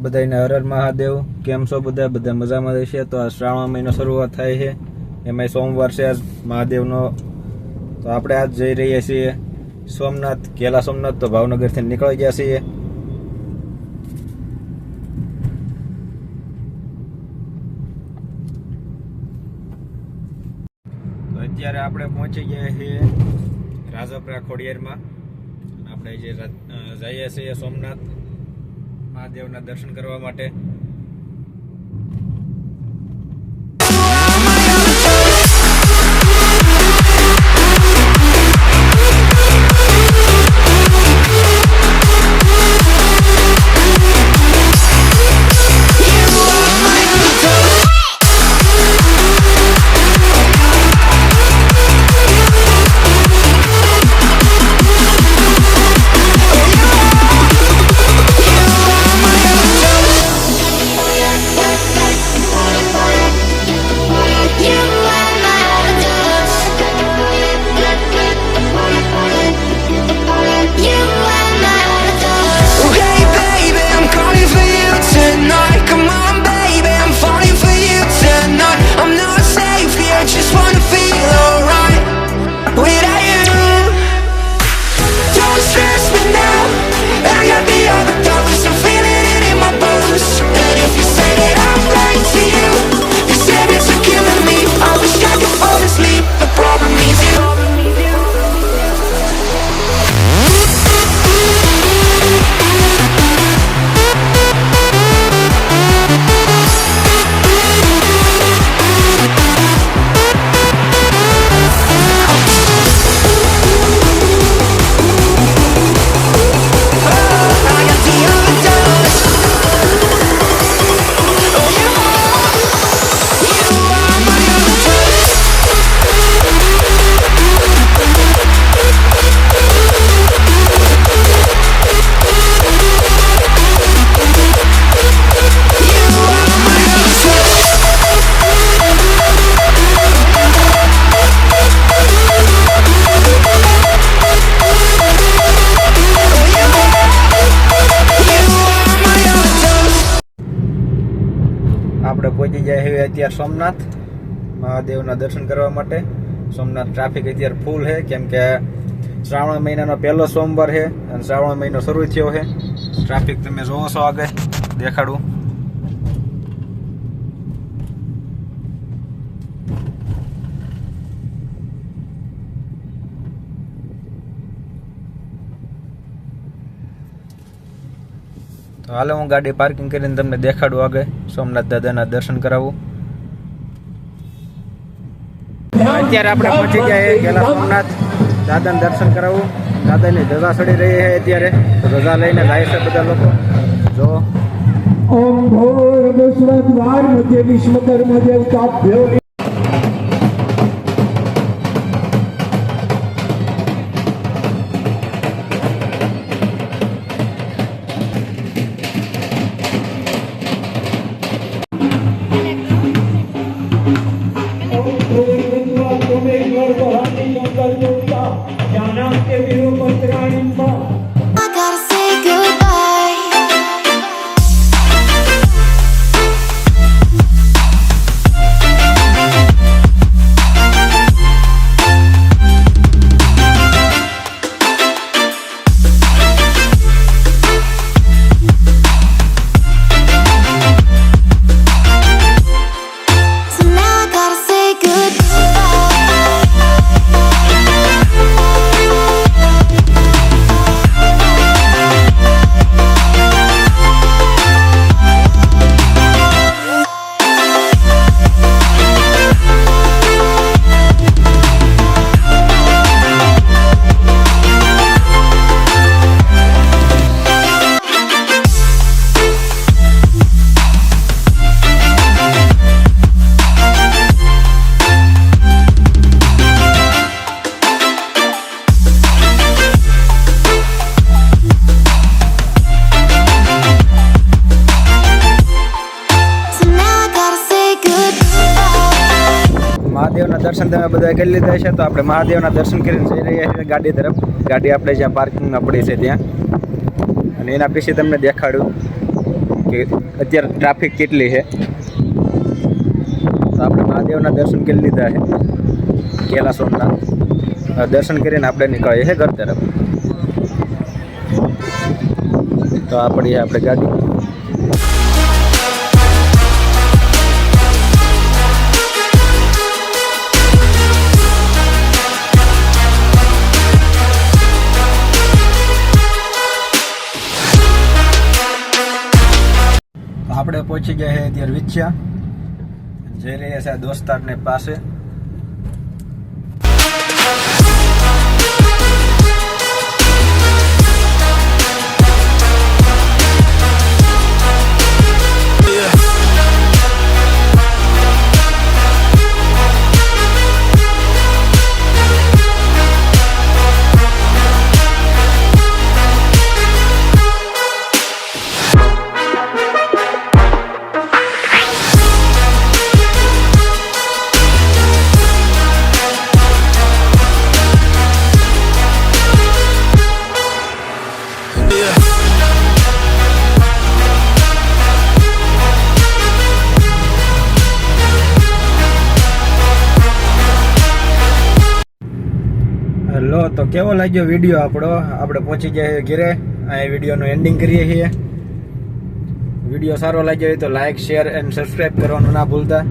બધાને હર હર મહાદેવ. કેમ છો બધા? બધા મજામાં રહેશે. તો આ શ્રાવણ મહિનો શરૂઆત થાય છે, એમાંય સોમવાર છે આજ મહાદેવનો. તો આપણે આજ જઈ રહ્યા છીએ સોમનાથ, ઘેલા સોમનાથ. તો ભાવનગરથી નીકળી ગયા છીએ. તો અત્યારે આપણે પહોંચી ગયા છીએ રાજપરા ખોડિયારમાં. આપણે જે જઈએ છીએ સોમનાથ મહાદેવના દર્શન કરવા માટે. આપણે પહોંચી જાય છે અત્યારે સોમનાથ મહાદેવના દર્શન કરવા માટે. સોમનાથ ટ્રાફિક અત્યારે ફૂલ છે, કેમ કે શ્રાવણ મહિનાનો પહેલો સોમવાર છે અને શ્રાવણ મહિનો શરૂ થયો છે. ટ્રાફિક તમે જોવો છો, આગળ દેખાડું. તો હાલો હું ગાડી પાર્કિંગ કરીને તમને દેખાડું, આગળ સોમનાથ દાદાના દર્શન કરાવું. અત્યારે આપણે પહોંચી ગયા ઘેલા સોમનાથ, દાદાને દર્શન કરાવું. દાદાની ધજા ચડી રહી છે અત્યારે, તો ધજા લઈને જાય છે બધા લોકો. જો ઓમ ભોર વિશ્વદ્વાર મધ્ય વિશ્વકર્મ દેવતાભ્યો. મહાદેવના દર્શન તમે બધા કરી લીધા છે, તો આપણે મહાદેવના દર્શન કરીને જઈ રહ્યા છીએ ગાડી તરફ. ગાડી આપણે જ્યાં પાર્કિંગમાં પડી છે ત્યાં, અને એના પછી તમને દેખાડું. કે અત્યારે ટ્રાફિક કેટલી છે. તો આપણે મહાદેવના દર્શન કરી લીધા છે કેલા સોમનાથ. દર્શન કરીને આપણે નીકળીએ છીએ ઘર તરફ. તો આ પડી આપણે ગાડી. આપણે પહોંચી ગયા છે અત્યારે વિછ્યા. જઈ રહ્યા છે દોસ્તારને પાસે. લો તો કેવો લાગ્યો વિડીયો આપણો. આપણે પહોંચી ગયા ઘરે. અહીં વિડીયોનું એન્ડિંગ કરીએ છીએ. વિડીયો સારો લાગ્યો હોય તો લાઈક, શેર એન્ડ સબસ્ક્રાઈબ કરવાનું ના ભૂલતા.